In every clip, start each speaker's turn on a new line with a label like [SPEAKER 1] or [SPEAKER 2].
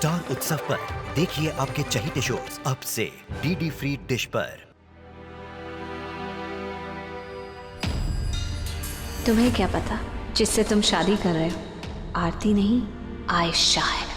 [SPEAKER 1] Star उत्सव पर देखिए आपके चहीते शोज अब से डीडी फ्री डिश पर।
[SPEAKER 2] तुम्हें क्या पता जिससे तुम शादी कर रहे हो आरती नहीं आयशा है।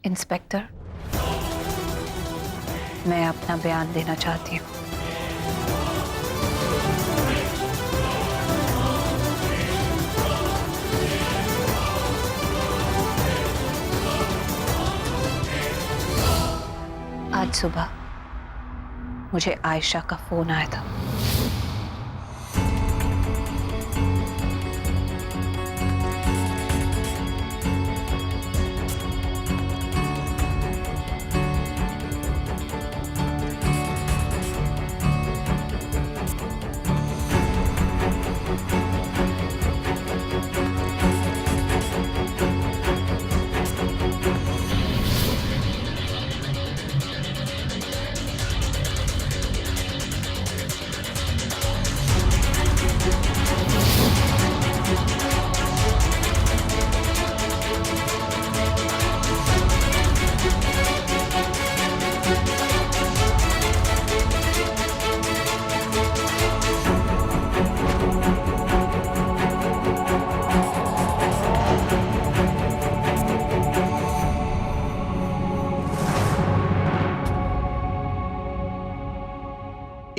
[SPEAKER 2] इंस्पेक्टर, मैं अपना बयान देना चाहती हूँ। आज सुबह मुझे आयशा का फोन आया था।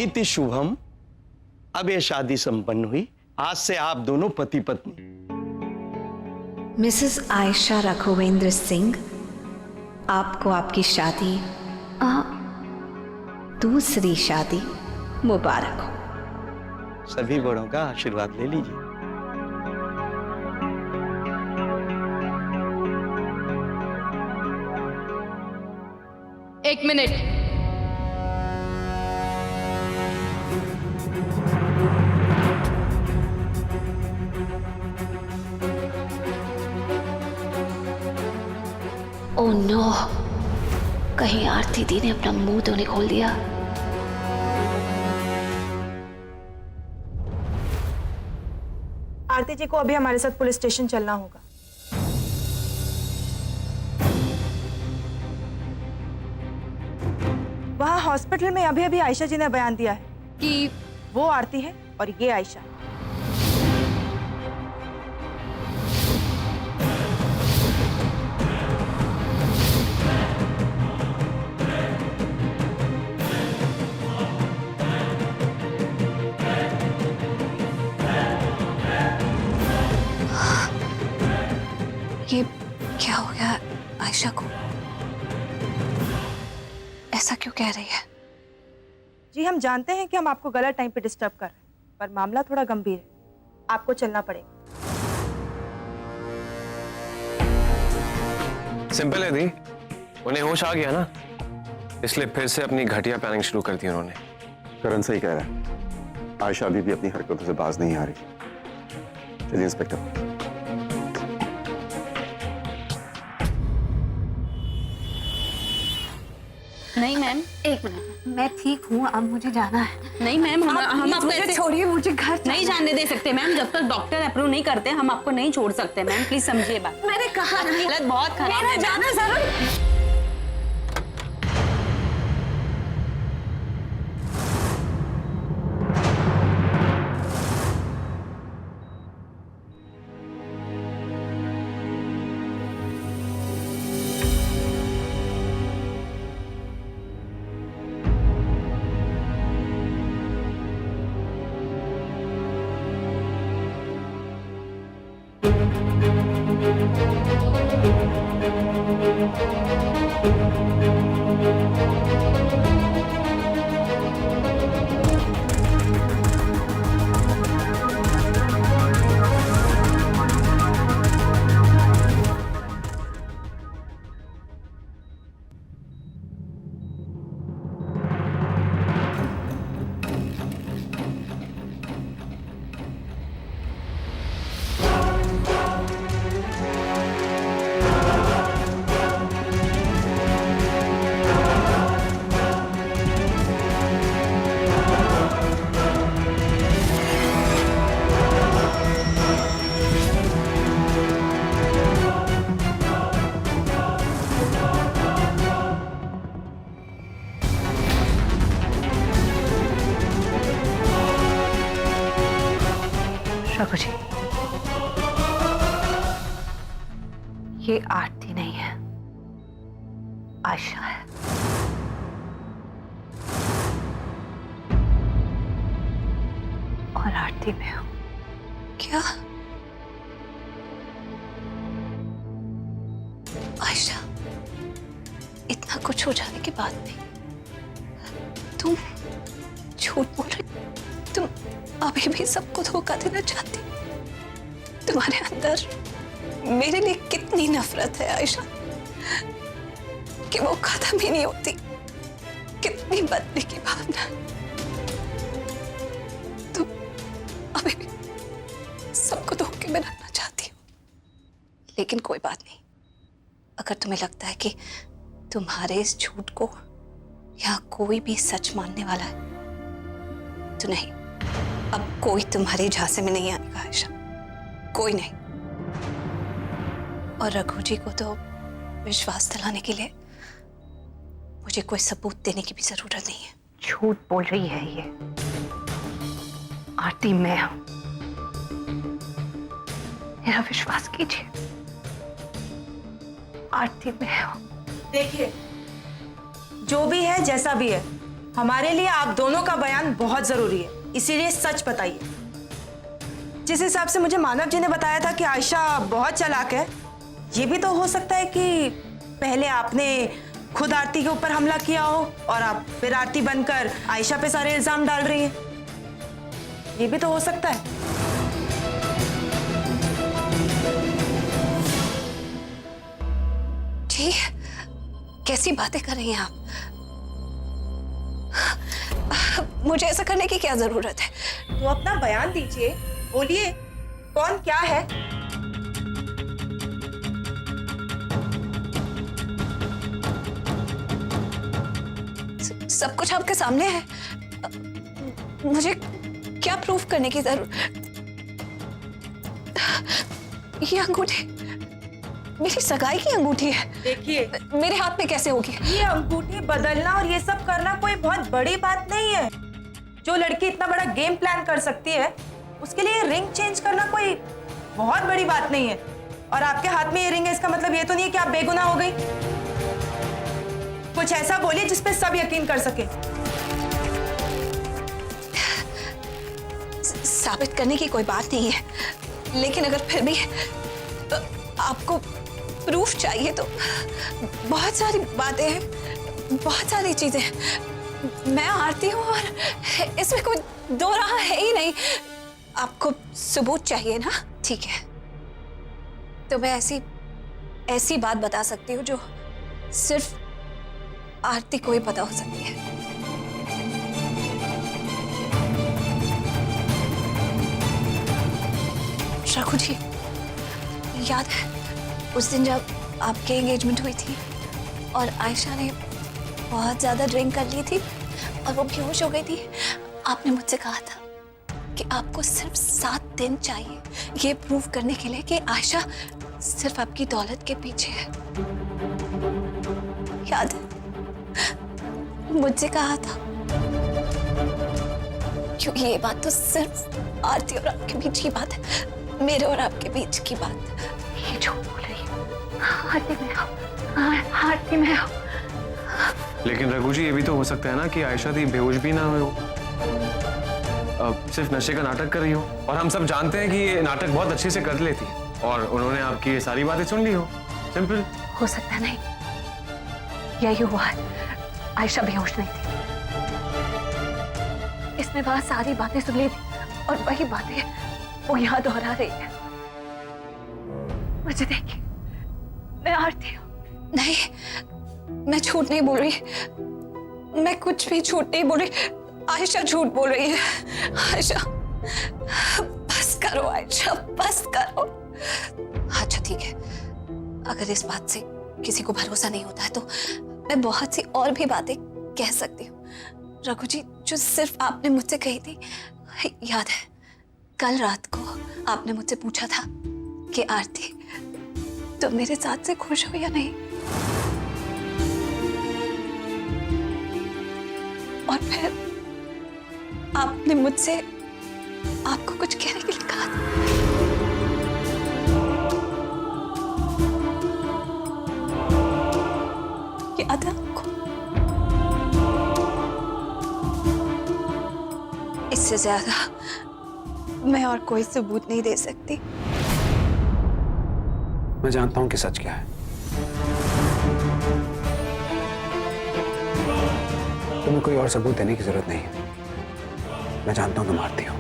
[SPEAKER 3] इति शुभम, अब ये शादी संपन्न हुई। आज से आप दोनों पति पत्नी।
[SPEAKER 2] मिसेस आयशा राघवेंद्र सिंह, आपको आपकी शादी दूसरी शादी मुबारक हो।
[SPEAKER 3] सभी बड़ों का आशीर्वाद ले लीजिए।
[SPEAKER 4] एक मिनट।
[SPEAKER 2] ओह नो, कहीं आरती दी ने अपना मुंह तो नहीं खोल दिया।
[SPEAKER 5] आरती जी को अभी हमारे साथ पुलिस स्टेशन चलना होगा। वहाँ हॉस्पिटल में अभी अभी आयशा जी ने बयान दिया है कि वो आरती है और ये आयशा।
[SPEAKER 2] ये क्या हो गया आयशा को? ऐसा क्यों कह रही है?
[SPEAKER 5] जी हम जानते हैं कि हम आपको गलत टाइम पे डिस्टर्ब कर रहे हैं, पर मामला थोड़ा गंभीर है, आपको चलना पड़ेगा।
[SPEAKER 6] सिंपल है दी, उन्हें होश आ गया ना, इसलिए फिर से अपनी घटिया प्लानिंग शुरू कर दी उन्होंने।
[SPEAKER 7] करण सही कह रहा है, आयशा अभी भी अपनी हरकतों से बाज नहीं आ रही। चलिए इंस्पेक्टर।
[SPEAKER 4] नहीं मैम,
[SPEAKER 2] एक मिनट, मैं ठीक हूँ, अब मुझे जाना है।
[SPEAKER 4] नहीं मैम, हम आपको ऐसे
[SPEAKER 2] छोड़िए, मुझे घर
[SPEAKER 4] नहीं जाने दे सकते मैम। जब तक डॉक्टर अप्रूव नहीं करते हम आपको नहीं छोड़ सकते मैम। प्लीज समझिए बात।
[SPEAKER 2] मैंने कहा नहीं,
[SPEAKER 4] हालत बहुत खराब है।
[SPEAKER 2] जाना जरूर। रघु जी, ये आरती नहीं है, आयशा है। और आरती में हूं। क्या? आयशा, इतना कुछ हो जाने के बाद भी तुम झूठ बोल रही? तुम अभी भी सबको धोखा देना चाहती? तुम्हारे अंदर मेरे लिए कितनी नफरत है आयशा कि वो खत्म ही नहीं होती। कितनी बदले की भावना। तुम अभी भी सबको धोखे में रखना चाहती हो। लेकिन कोई बात नहीं, अगर तुम्हें लगता है कि तुम्हारे इस झूठ को यहाँ कोई भी सच मानने वाला है तो नहीं, अब कोई तुम्हारे झांसे में नहीं आएगा आयशा, कोई नहीं। और रघु जी को तो विश्वास दिलाने के लिए मुझे कोई सबूत देने की भी जरूरत नहीं है। झूठ बोल रही है ये आरती, मैं हूं। मेरा विश्वास कीजिए, आरती मैं हूं।
[SPEAKER 5] देखिए, जो भी है जैसा भी है, हमारे लिए आप दोनों का बयान बहुत जरूरी है, इसीलिए सच बताइए। जिस हिसाब से मुझे मानव जी ने बताया था कि आयशा बहुत चालाक है, ये भी तो हो सकता है कि पहले आपने खुद आरती के ऊपर हमला किया हो और आप फिर आरती बनकर आयशा पे सारे इल्जाम डाल रही हैं। ये भी तो हो सकता है।
[SPEAKER 2] जी, कैसी बातें कर रही हैं आप? मुझे ऐसा करने की क्या जरूरत है?
[SPEAKER 5] तो अपना बयान दीजिए, बोलिए कौन क्या है।
[SPEAKER 2] सब कुछ आपके सामने है। मुझे क्या प्रूफ करने की जरूरत? ये अंगूठी मेरी सगाई की अंगूठी है।
[SPEAKER 5] देखिए,
[SPEAKER 2] मेरे हाथ में कैसे होगी?
[SPEAKER 5] ये अंगूठी बदलना और ये सब करना कोई बहुत बड़ी बात नहीं है। जो लड़की इतना बड़ा गेम प्लान कर सकती है, उसके लिए रिंग चेंज करना कोई बहुत बड़ी बात नहीं है। और आपके हाथ में ये रिंग है, इसका मतलब ये तो नहीं है कि आप बेगुनाह हो गई। कुछ ऐसा बोलिए जिसपे सब यकीन कर सके।
[SPEAKER 2] साबित करने की कोई बात नहीं है, लेकिन अगर फिर भी आपको प्रूफ चाहिए तो बहुत सारी बातें हैं, बहुत सारी चीजें हैं। मैं आरती हूँ और इसमें कोई दो राह है ही नहीं। आपको सबूत चाहिए ना? ठीक है, तो मैं ऐसी बात बता सकती हूँ जो सिर्फ आरती को ही पता हो सकती है। रघु जी, याद है उस दिन जब आपकी एंगेजमेंट हुई थी और आयशा ने बहुत ज्यादा ड्रिंक कर ली थी और वो बेहोश हो गई थी? आपने मुझसे कहा था कि आपको सिर्फ 7 दिन चाहिए ये प्रूव करने के लिए कि आयशा सिर्फ आपकी दौलत के पीछे है। याद है? मुझसे कहा था, क्योंकि ये बात तो सिर्फ आरती और आपके बीच की बात है, मेरे और आपके बीच की बात। ये झूठ बोल रही है। आरती में हो, आरती में हो।
[SPEAKER 6] लेकिन रघु जी, ये भी तो हो सकता है ना कि आयशा दी बेहोश भी ना हो, सिर्फ नशे का नाटक कर रही हो। और हम सब जानते हैं कि ये नाटक बहुत अच्छे से कर लेती है और उन्होंने आपकी ये सारी बातें सुन ली हो। सिंपल।
[SPEAKER 2] हो सकता नहीं, यही हुआ है। आयशा बेहोश नहीं थी, इसने वहां सारी बातें सुन ली थी और वही बातें वो यहाँ दोहरा रही है। मुझे देखिए, मैं आरती हूँ। नहीं, मैं झूठ नहीं बोल रही, मैं कुछ भी झूठ नहीं बोल रही। आयशा झूठ बोल रही है। आयशा, बस करो आयशा, बस करो। अच्छा ठीक है, अगर इस बात से किसी को भरोसा नहीं होता है तो मैं बहुत सी और भी बातें कह सकती हूँ। रघु जी, जो सिर्फ आपने मुझसे कही थी, याद है कल रात को आपने मुझसे पूछा था कि आरती तुम मेरे साथ से खुश हो या नहीं, और फिर आपने मुझसे आपको कुछ कहने के लिए कहा था। याद है आपको? इससे ज्यादा मैं और कोई सबूत नहीं दे सकती।
[SPEAKER 8] मैं जानता हूं कि सच क्या है। तुम्हें कोई और सबूत देने की जरूरत नहीं है। मैं जानता हूं तुम आरती हो।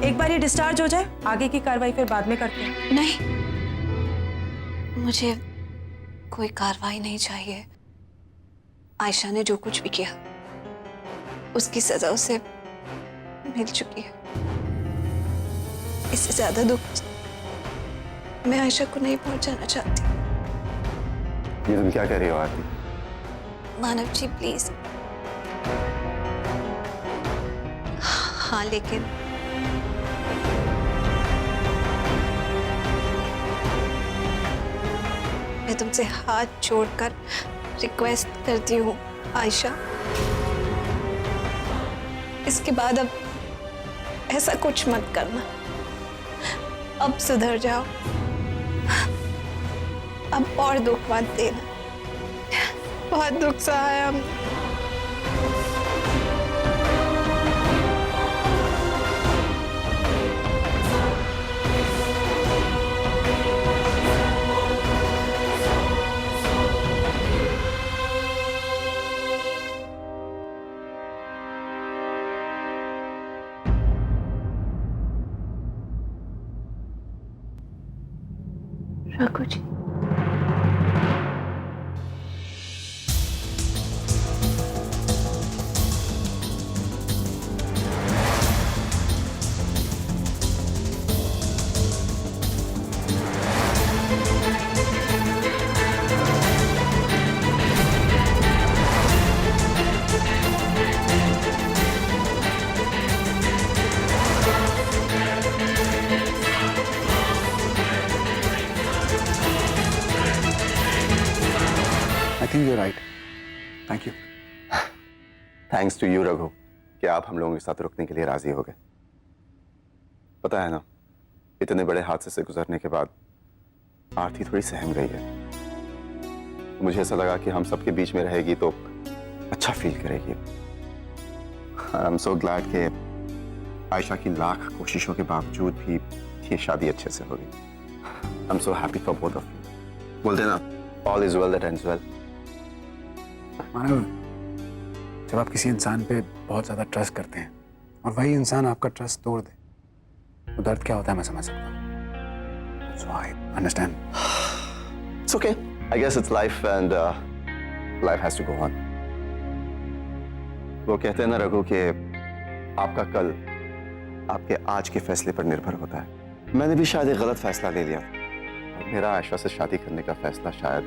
[SPEAKER 5] एक बार ये डिस्चार्ज हो जाए, आगे की कार्रवाई फिर बाद में करते हैं।
[SPEAKER 2] नहीं, मुझे कोई कार्रवाई नहीं चाहिए। आयशा ने जो कुछ भी किया उसकी सजा उसे मिल चुकी है। इससे ज्यादा दुख मैं आयशा को नहीं पहुंचाना चाहती।
[SPEAKER 7] ये तुम क्या कह रही हो आरती?
[SPEAKER 2] मानव जी प्लीज। हाँ लेकिन मैं तुमसे हाथ जोड़कर रिक्वेस्ट करती हूँ आयशा, इसके बाद अब ऐसा कुछ मत करना। अब सुधर जाओ, अब और दुख मत देना। बहुत दुख सहा है हमने। Raghu ji,
[SPEAKER 8] I think you're right. Thank you.
[SPEAKER 7] Thanks to you Raghu कि आप हम लोगों के साथ रुकने के लिए राजी हो गए। पता है ना, इतने बड़े हादसे से गुजरने के बाद आरती थोड़ी सहम गई है। मुझे ऐसा लगा कि हम सबके बीच में रहेगी तो अच्छा फील करेगी। आई एम सो ग्लैड कि आयशा की लाख कोशिशों के बावजूद भी ये शादी अच्छे से होगी। I am so happy for both of you. बोलते ना, all is well that ends well.
[SPEAKER 8] Manav, जब आप किसी इंसान पे बहुत ज्यादा ट्रस्ट करते हैं और वही इंसान आपका ट्रस्ट तोड़ दे, तो दर्द क्या होता है मैं समझ सकता हूँ। So I understand.
[SPEAKER 7] It's okay. I guess it's life and life has to go on. वो कहते हैं ना रघु कि आपका कल आपके आज के फैसले पर निर्भर होता है। मैंने भी शायद एक गलत फैसला ले लिया और मेरा आयशा से शादी करने का फैसला शायद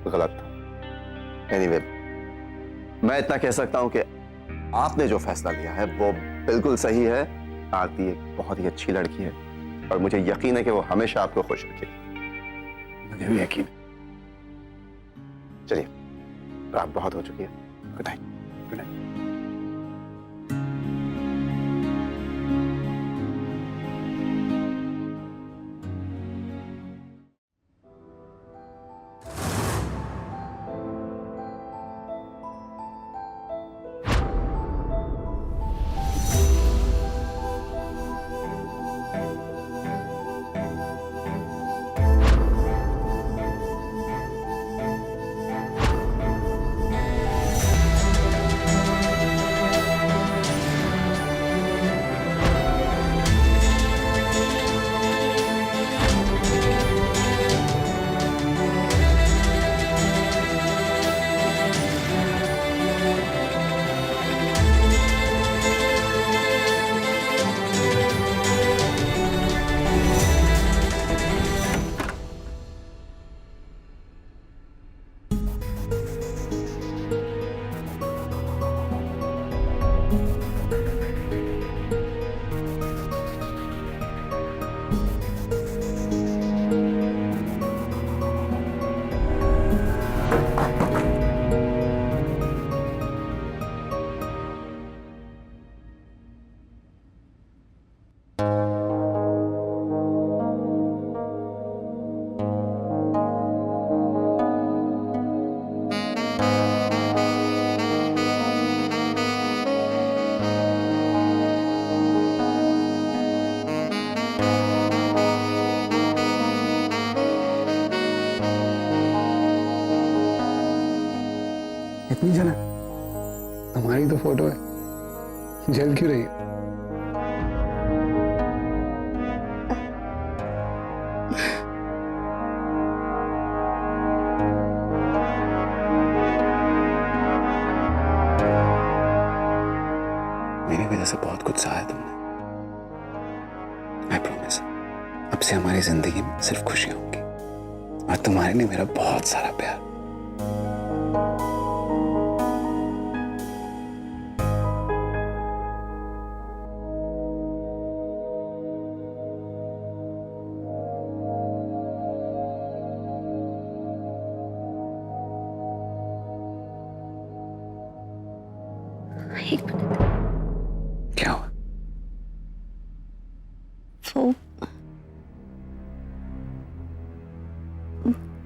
[SPEAKER 7] गलत था। Anyway, मैं इतना कह सकता हूं कि आपने जो फैसला लिया है वो बिल्कुल सही है। आरती एक बहुत ही अच्छी लड़की है और मुझे यकीन है कि वो हमेशा आपको खुश रखेगी।
[SPEAKER 8] मुझे भी यकीन है।
[SPEAKER 7] चलिए, रात बहुत हो चुकी है। Good night.
[SPEAKER 8] Good night. इतनी जलन? हमारी तो फोटो है, जल क्यों रही है? मेरी वजह से बहुत कुछ सहा है तुमने। आई प्रॉमिस, अब से हमारी जिंदगी में सिर्फ खुशियां होंगी और तुम्हारे लिए मेरा बहुत सारा प्यार।
[SPEAKER 2] एक मिनट।
[SPEAKER 8] क्या हुआ?
[SPEAKER 2] वो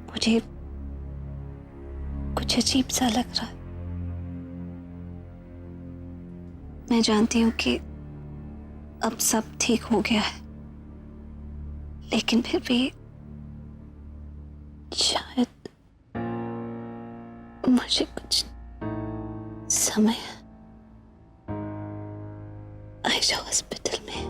[SPEAKER 2] मुझे कुछ अजीब सा लग रहा है। मैं जानती हूँ कि अब सब ठीक हो गया है, लेकिन फिर भी शायद मुझे कुछ समय आयशा हॉस्पिटल में।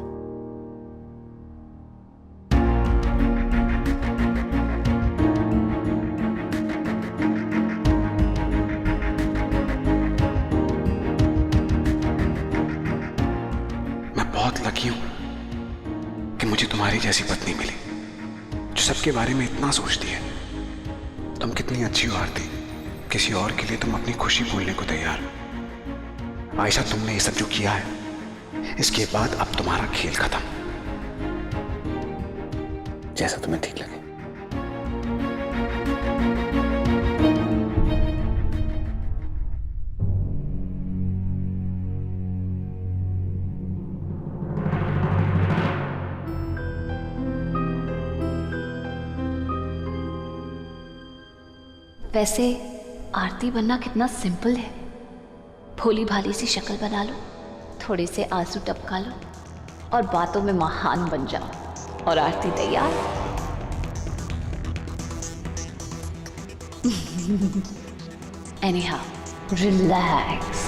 [SPEAKER 8] मैं बहुत लकी हूं कि मुझे तुम्हारी जैसी पत्नी मिली जो सबके बारे में इतना सोचती है। तुम कितनी अच्छी हो आरती, किसी और के लिए तुम अपनी खुशी भूलने को तैयार हो। आयशा, तुमने ये सब जो किया है, इसके बाद अब तुम्हारा खेल खत्म। जैसा तुम्हें ठीक लगे।
[SPEAKER 9] वैसे आरती बनना कितना सिंपल है। भोली भाली सी शक्ल बना लो, थोड़े से आंसू टपका लो और बातों में महान बन जाओ और आरती तैयार। Anyhow, relax.